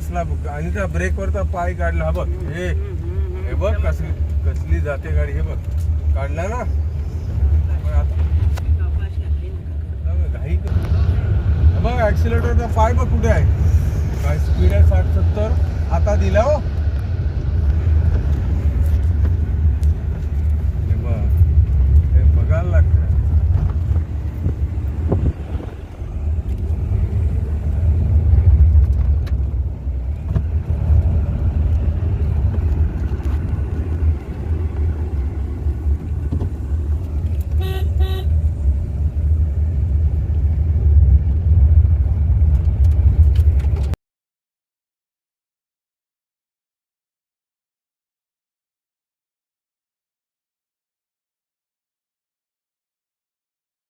कसला आणि त्या ब्रेकवरचा पाय काढला. हा बघ हे बघ कसली जाते गाडी. हे बघ काढला ना. घाई बघ ऍक्सिलेटरचा पाय बघ कुठे आहे. काय स्पीड आहे 60-70. आता दिला हो. हे बघ हे बघायला लागतं.